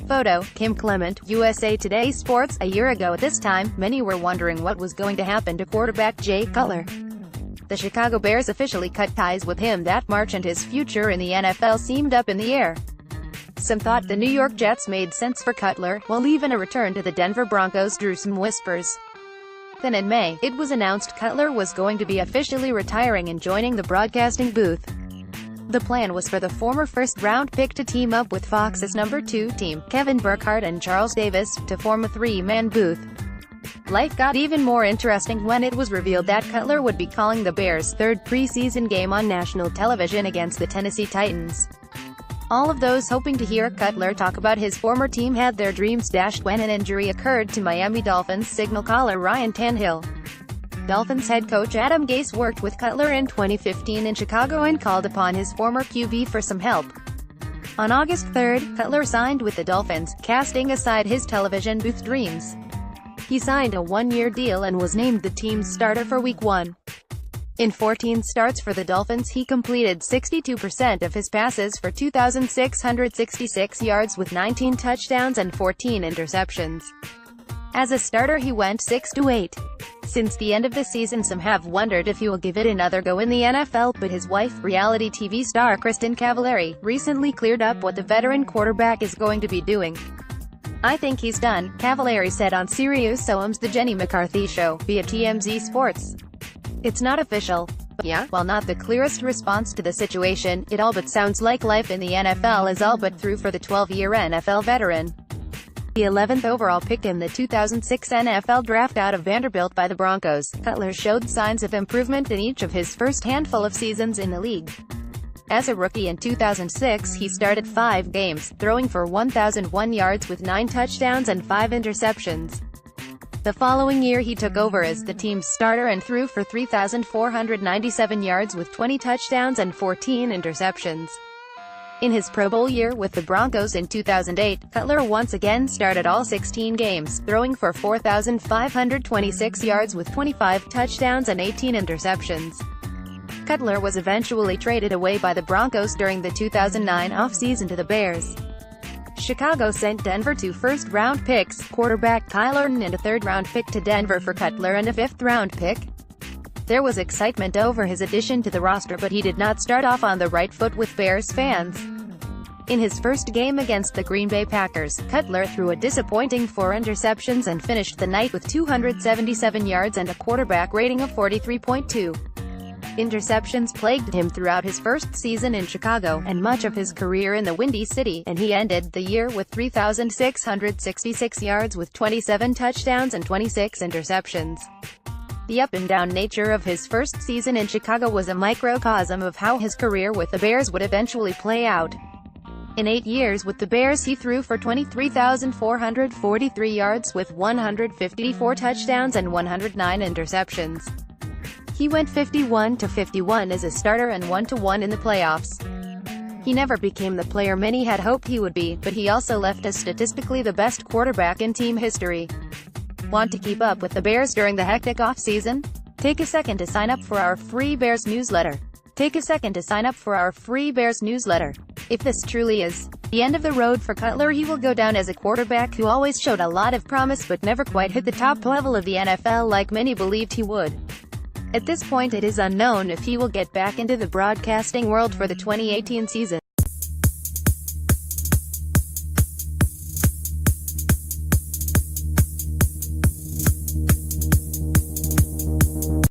Photo, Kim Klement, USA Today Sports. A year ago at this time, many were wondering what was going to happen to quarterback Jay Cutler. The Chicago Bears officially cut ties with him that March, and his future in the NFL seemed up in the air. Some thought the New York Jets made sense for Cutler, while even a return to the Denver Broncos drew some whispers. Then in May, it was announced Cutler was going to be officially retiring and joining the broadcasting booth. The plan was for the former first-round pick to team up with Fox's number 2 team, Kevin Burkhardt and Charles Davis, to form a three-man booth. Life got even more interesting when it was revealed that Cutler would be calling the Bears' third preseason game on national television against the Tennessee Titans. All of those hoping to hear Cutler talk about his former team had their dreams dashed when an injury occurred to Miami Dolphins signal caller Ryan Tannehill. Dolphins head coach Adam Gase worked with Cutler in 2015 in Chicago and called upon his former QB for some help. On August 3, Cutler signed with the Dolphins, casting aside his television booth dreams. He signed a one-year deal and was named the team's starter for Week 1. In 14 starts for the Dolphins, he completed 62% of his passes for 2,666 yards with 19 touchdowns and 14 interceptions. As a starter he went 6-8. Since the end of the season, some have wondered if he will give it another go in the NFL, but his wife, reality TV star Kristin Cavallari, recently cleared up what the veteran quarterback is going to be doing. "I think he's done," Cavallari said on SiriusXM's The Jenny McCarthy Show, via TMZ Sports. "It's not official, but yeah." While not the clearest response to the situation, it all but sounds like life in the NFL is all but through for the 12-year NFL veteran. The 11th overall pick in the 2006 NFL Draft out of Vanderbilt by the Broncos, Cutler showed signs of improvement in each of his first handful of seasons in the league. As a rookie in 2006, he started 5 games, throwing for 1,001 yards with 9 touchdowns and 5 interceptions. The following year he took over as the team's starter and threw for 3,497 yards with 20 touchdowns and 14 interceptions. In his Pro Bowl year with the Broncos in 2008, Cutler once again started all 16 games, throwing for 4,526 yards with 25 touchdowns and 18 interceptions. Cutler was eventually traded away by the Broncos during the 2009 offseason to the Bears. Chicago sent Denver 2 first-round picks, quarterback Kyle Orton and a third-round pick to Denver for Cutler and a fifth-round pick. There was excitement over his addition to the roster, but he did not start off on the right foot with Bears fans. In his first game against the Green Bay Packers, Cutler threw a disappointing 4 interceptions and finished the night with 277 yards and a quarterback rating of 43.2. Interceptions plagued him throughout his first season in Chicago, and much of his career in the Windy City, and he ended the year with 3,666 yards with 27 touchdowns and 26 interceptions. The up-and-down nature of his first season in Chicago was a microcosm of how his career with the Bears would eventually play out. In 8 years with the Bears he threw for 23,443 yards with 154 touchdowns and 109 interceptions. He went 51-51 as a starter and 1-1 in the playoffs. He never became the player many had hoped he would be, but he also left as statistically the best quarterback in team history. Want to keep up with the Bears during the hectic off-season? Take a second to sign up for our free Bears newsletter. Take a second to sign up for our free Bears newsletter. If this truly is the end of the road for Cutler, he will go down as a quarterback who always showed a lot of promise but never quite hit the top level of the NFL like many believed he would. At this point it is unknown if he will get back into the broadcasting world for the 2018 season.